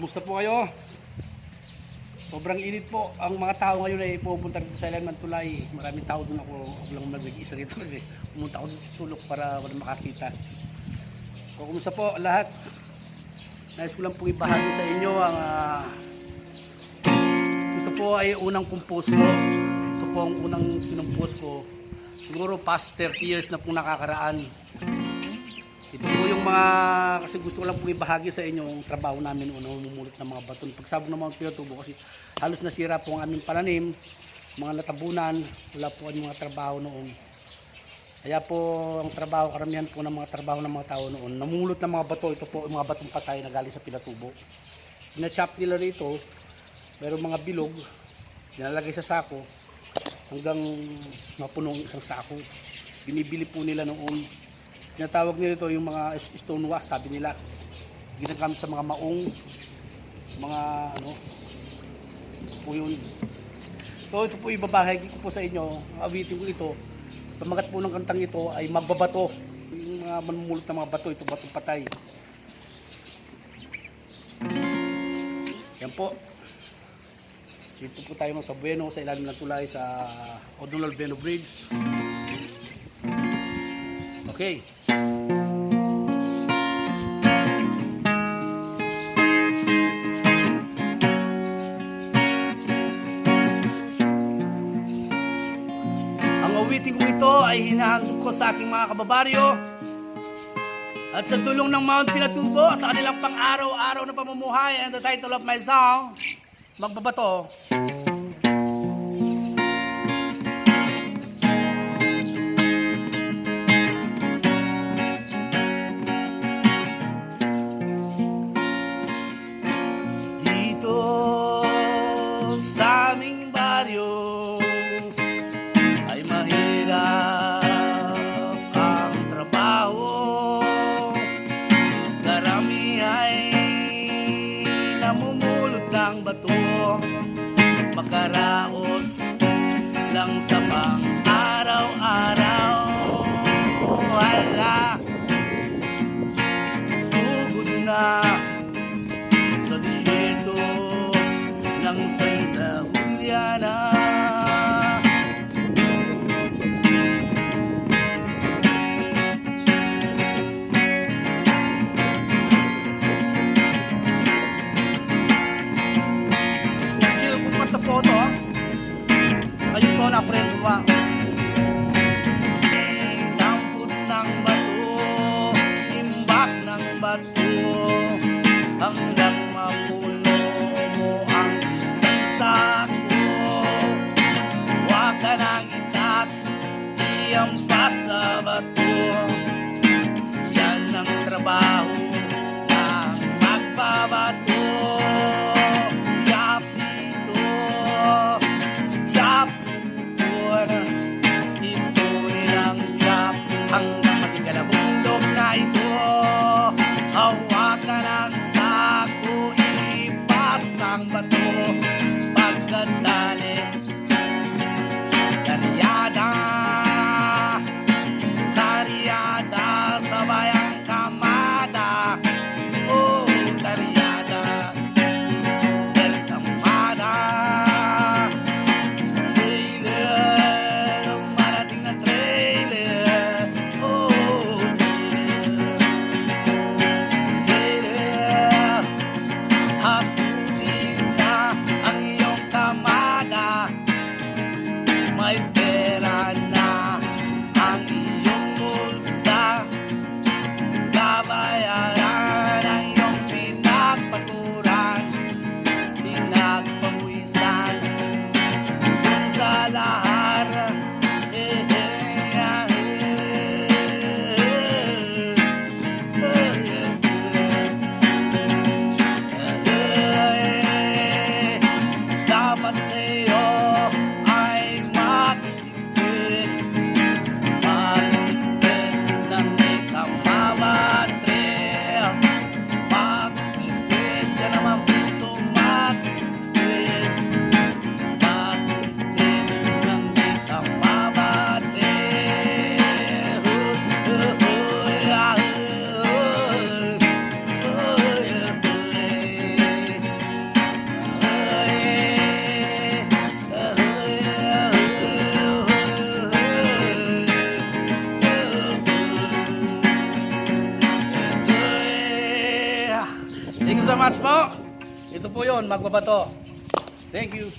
Kumusta po kayo? Sobrang init po. Ang mga tao ngayon ay pupunta dito sa Ilan Tulay. Maraming tao doon, ako lang nag-isa rito kasi pumunta ako dito sa sulok para makakita. So, kumusta po lahat? Nais ko lang pong ibahagi sa inyo ang ito po ay unang compose ko. Ito po ang unang kinumpose ko. Siguro past 30 years na pong nakakaraan. Ito po yung mga, kasi gusto ko lang pong ibahagi sa inyo yung trabaho namin noon, mamumulot ng mga baton. Pagsabog ng mga Pinatubo kasi halos nasira po ang aming pananim, mga natabunan, wala po ang mga trabaho noon. Kaya po ang trabaho, karamihan po ng mga trabaho ng mga tao noon, namumulot ng mga bato, ito po yung mga batong patay na galing sa Pinatubo. Sinachop nila rito, mayroong mga bilog, nilalagay sa sako, hanggang mapunong isang sako. Binibili po nila noon. Tinatawag nila ito yung mga stone wash, sabi nila. Ginagamit sa mga maong, mga ano, po yun. So ito po ibabahagi ko po sa inyo, awitin ko ito. Pamagat po ng kantang ito ay magbabato. Yung mga manumulot ng mga bato, ito batong patay. Yan po. Dito po tayo sa Bueno, sa ilalim ng tulay, sa O'Donnell Bueno Bridge. Okay. Ang awitin ko ito ay hinahandog ko sa aking mga kababaryo at sa tulong ng Mount Pinatubo sa kanilang pang-araw-araw na pamumuhay. And the title of my song, Magbabato. Sa aming baryo ay mahirap ang trabaho. Karami ay namumulot ng bato, makaraos lang sa pang-araw-araw. Hala, sugod na sa disyerto ng Santa Juliana. Chill po pa po ito. Ayun po na prendo ba? Dampot ng bato, imbak ng bato, hanggang mapuno mo ang isang sako. Huwag ka nang itat, iampas sa bato. Yan ang trabaho ng magbabato. Chop dito, chop doon, ipunin ang chop hanggang matinggal ang bundok na ito. Hawak ka ng sako, ipas ng bato, pagkatali karyada, karyada sa bayang kamada. Oh, karyada del kamada. Trailer, marating na trailer. Oh, trailer, haputin na ang iyong kamada. May pera na ang iyong bulsa, kabayaran ang iyong pinagpaturan, pinagpawisan kung sa lahar. so much po. Ito po yun, magbabato. Thank you.